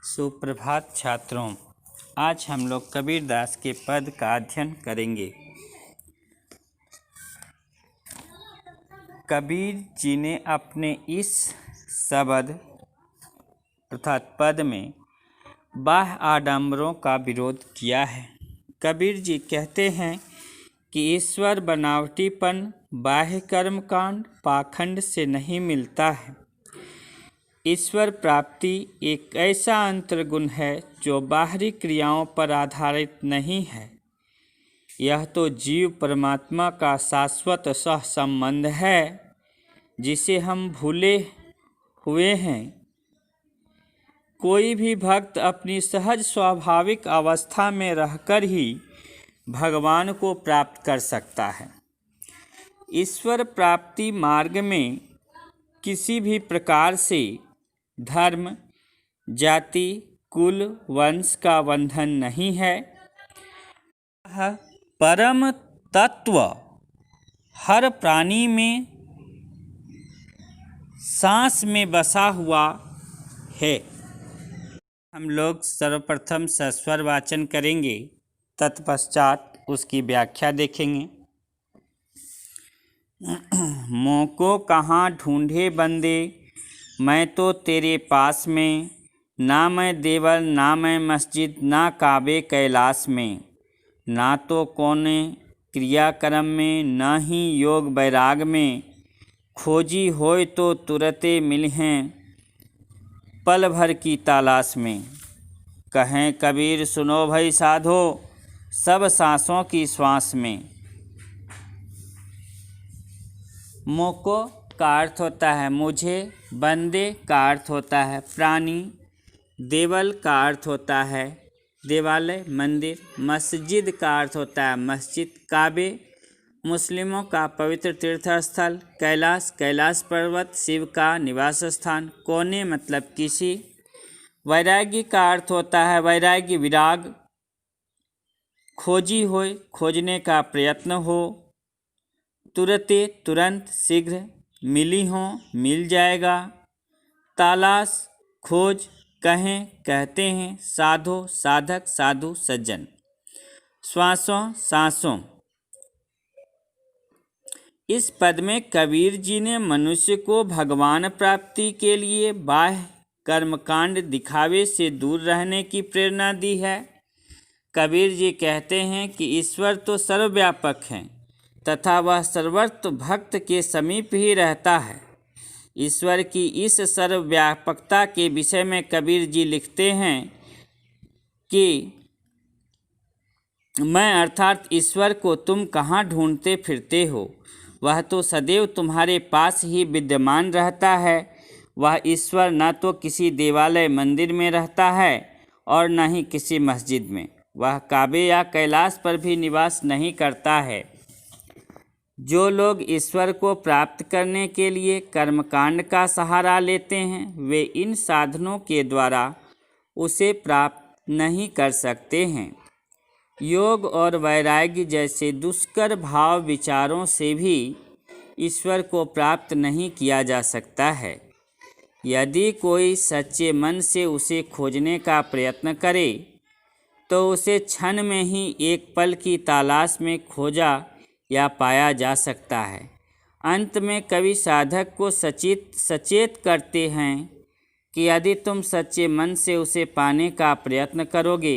सुप्रभात छात्रों, आज हम लोग कबीरदास के पद का अध्ययन करेंगे। कबीर जी ने अपने इस शब्द अर्थात पद में बाह्य आडंबरों का विरोध किया है। कबीर जी कहते हैं कि ईश्वर बनावटीपन बाह्य कर्मकांड पाखंड से नहीं मिलता है। ईश्वर प्राप्ति एक ऐसा अंतर्गुण है जो बाहरी क्रियाओं पर आधारित नहीं है। यह तो जीव परमात्मा का शाश्वत सह संबंध है जिसे हम भूले हुए हैं। कोई भी भक्त अपनी सहज स्वाभाविक अवस्था में रहकर ही भगवान को प्राप्त कर सकता है। ईश्वर प्राप्ति मार्ग में किसी भी प्रकार से धर्म, जाति, कुल, वंश का बंधन नहीं है। यह परम तत्व हर प्राणी में सांस में बसा हुआ है। हम लोग सर्वप्रथम सस्वर वाचन करेंगे, तत्पश्चात उसकी व्याख्या देखेंगे। मोको कहाँ ढूंढे बंदे, मैं तो तेरे पास में। ना मैं देवल ना मैं मस्जिद, ना काबे कैलाश में। ना तो कोने क्रियाक्रम में, न ही योग वैराग में। खोजी होय तो तुरते मिलहें पल भर की तलाश में। कहें कबीर सुनो भई साधो, सब सांसों की श्वास में। मोको का अर्थ होता है मुझे, बंदे का अर्थ होता है प्राणी, देवल का अर्थ होता है देवालय मंदिर, मस्जिद का अर्थ होता है मस्जिद, काबे मुस्लिमों का पवित्र तीर्थ स्थल, कैलाश कैलाश पर्वत शिव का निवास स्थान, कोने मतलब किसी, वैरागी का अर्थ होता है वैरागी विराग, खोजी होय खोजने का प्रयत्न हो, तुरते तुरंत शीघ्र, मिली हो मिल जाएगा, तलाश खोज, कहें कहते हैं, साधो साधक साधु सज्जन, श्वासों सांसों। इस पद में कबीर जी ने मनुष्य को भगवान प्राप्ति के लिए बाह्य कर्मकांड दिखावे से दूर रहने की प्रेरणा दी है। कबीर जी कहते हैं कि ईश्वर तो सर्वव्यापक हैं तथा वह सर्वत्र भक्त के समीप ही रहता है। ईश्वर की इस सर्वव्यापकता के विषय में कबीर जी लिखते हैं कि मैं अर्थात ईश्वर को तुम कहाँ ढूंढते फिरते हो, वह तो सदैव तुम्हारे पास ही विद्यमान रहता है। वह ईश्वर न तो किसी देवालय मंदिर में रहता है और न ही किसी मस्जिद में। वह काबे या कैलाश पर भी निवास नहीं करता है। जो लोग ईश्वर को प्राप्त करने के लिए कर्मकांड का सहारा लेते हैं वे इन साधनों के द्वारा उसे प्राप्त नहीं कर सकते हैं। योग और वैराग्य जैसे दुष्कर भाव विचारों से भी ईश्वर को प्राप्त नहीं किया जा सकता है। यदि कोई सच्चे मन से उसे खोजने का प्रयत्न करे तो उसे क्षण में ही एक पल की तलाश में खोजा या पाया जा सकता है। अंत में कवि साधक को सचेत करते हैं कि यदि तुम सच्चे मन से उसे पाने का प्रयत्न करोगे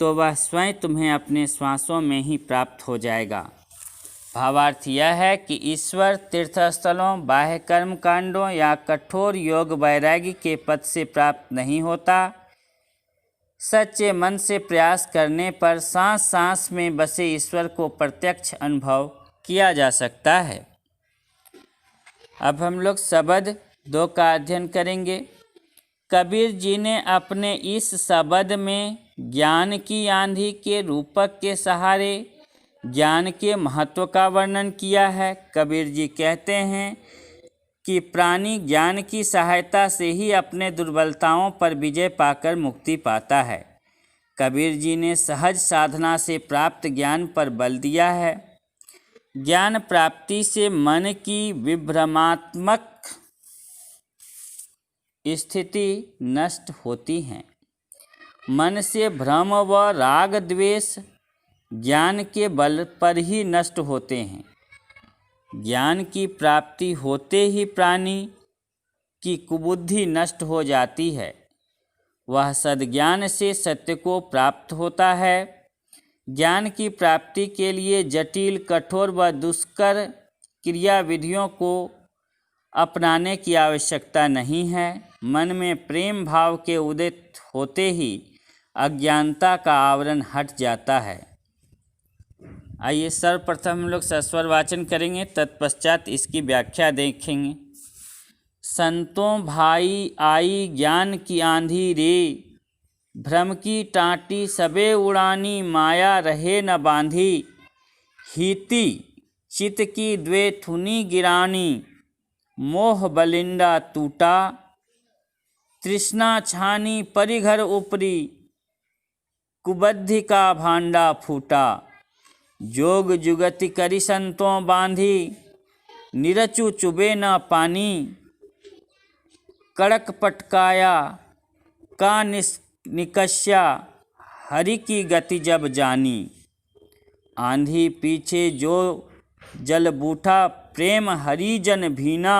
तो वह स्वयं तुम्हें अपने श्वासों में ही प्राप्त हो जाएगा। भावार्थ यह है कि ईश्वर तीर्थस्थलों, बाह्य कर्म कांडों या कठोर योग वैराग्य के पद से प्राप्त नहीं होता। सच्चे मन से प्रयास करने पर सांस सांस में बसे ईश्वर को प्रत्यक्ष अनुभव किया जा सकता है। अब हम लोग शब्द 2 का अध्ययन करेंगे। कबीर जी ने अपने इस शब्द में ज्ञान की आंधी के रूपक के सहारे ज्ञान के महत्व का वर्णन किया है। कबीर जी कहते हैं कि प्राणी ज्ञान की सहायता से ही अपने दुर्बलताओं पर विजय पाकर मुक्ति पाता है। कबीर जी ने सहज साधना से प्राप्त ज्ञान पर बल दिया है। ज्ञान प्राप्ति से मन की विभ्रमात्मक स्थिति नष्ट होती है। मन से भ्रम व राग द्वेष ज्ञान के बल पर ही नष्ट होते हैं। ज्ञान की प्राप्ति होते ही प्राणी की कुबुद्धि नष्ट हो जाती है। वह सद्ज्ञान से सत्य को प्राप्त होता है। ज्ञान की प्राप्ति के लिए जटिल, कठोर व दुष्कर क्रिया विधियों को अपनाने की आवश्यकता नहीं है। मन में प्रेम भाव के उदित होते ही अज्ञानता का आवरण हट जाता है। आइए सर्वप्रथम हम लोग सस्वर वाचन करेंगे, तत्पश्चात इसकी व्याख्या देखेंगे। संतों भाई आई ज्ञान की आंधी रे, भ्रम की टाँटी सबे उड़ानी, माया रहे न बांधी, हीति चित की द्वे थुनी गिरानी, मोह बलिंडा टूटा, तृष्णा छानी परिघर ऊपरी, कुबद्धि का भांडा फूटा, जोग जुगति करी संतों बांधी, निरचु चुबे न पानी, कड़क पटकाया का निकष्या, हरि की गति जब जानी, आंधी पीछे जो जल बूठा, प्रेम हरिजन भीना,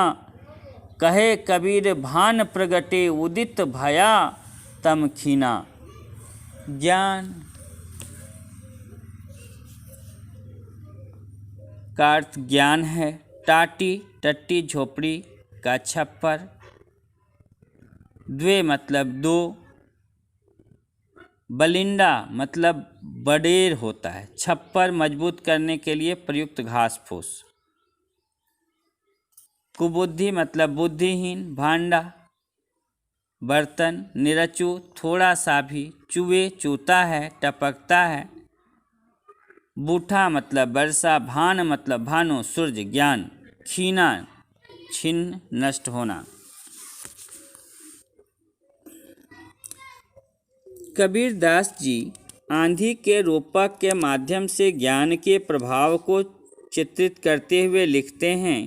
कहे कबीर भान प्रगटे, उदित भया तम खीना। ज्ञान का अर्थ ज्ञान है। टाटी टट्टी झोपड़ी का छप्पर, द्वे मतलब दो, बलिंडा मतलब बडेर होता है, छप्पर मजबूत करने के लिए प्रयुक्त घास फूस, कुबुद्धि मतलब बुद्धिहीन, भांडा बर्तन, निरचु थोड़ा सा भी, चुए चूता है, टपकता है, बूठा मतलब वर्षा, भान मतलब भानु सूर्य, ज्ञान, खीना छिन्न नष्ट होना। कबीरदास जी आंधी के रूपक के माध्यम से ज्ञान के प्रभाव को चित्रित करते हुए लिखते हैं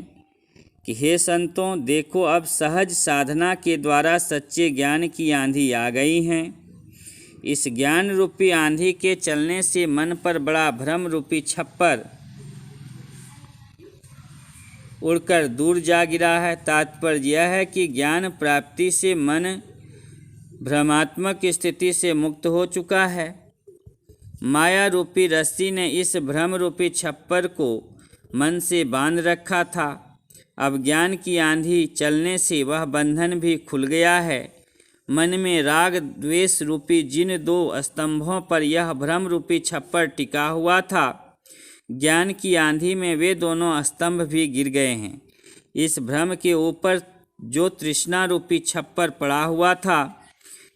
कि हे संतों, देखो अब सहज साधना के द्वारा सच्चे ज्ञान की आंधी आ गई है। इस ज्ञान रूपी आंधी के चलने से मन पर बड़ा भ्रम रूपी छप्पर उड़कर दूर जा गिरा है। तात्पर्य यह है कि ज्ञान प्राप्ति से मन भ्रमात्मक स्थिति से मुक्त हो चुका है। माया रूपी रस्सी ने इस भ्रम रूपी छप्पर को मन से बांध रखा था। अब ज्ञान की आंधी चलने से वह बंधन भी खुल गया है। मन में राग द्वेष रूपी जिन दो स्तंभों पर यह भ्रम रूपी छप्पर टिका हुआ था, ज्ञान की आंधी में वे दोनों स्तंभ भी गिर गए हैं। इस भ्रम के ऊपर जो तृष्णा रूपी छप्पर पड़ा हुआ था,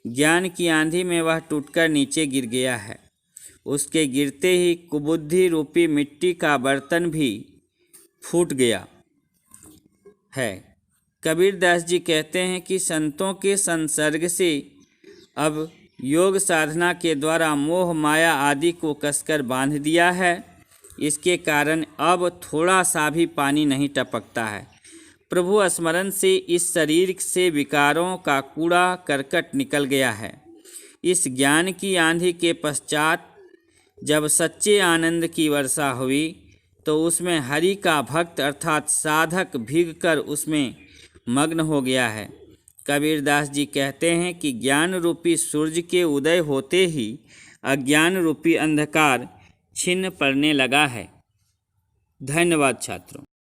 ज्ञान की आंधी में वह टूटकर नीचे गिर गया है। उसके गिरते ही कुबुद्धि रूपी मिट्टी का बर्तन भी फूट गया है। कबीरदास जी कहते हैं कि संतों के संसर्ग से अब योग साधना के द्वारा मोह माया आदि को कसकर बांध दिया है। इसके कारण अब थोड़ा सा भी पानी नहीं टपकता है। प्रभु स्मरण से इस शरीर से विकारों का कूड़ा करकट निकल गया है। इस ज्ञान की आंधी के पश्चात जब सच्चे आनंद की वर्षा हुई तो उसमें हरि का भक्त अर्थात साधक भीगकर उसमें मग्न हो गया है। कबीरदास जी कहते हैं कि ज्ञान रूपी सूर्य के उदय होते ही अज्ञान रूपी अंधकार छिन्न पड़ने लगा है। धन्यवाद छात्रों।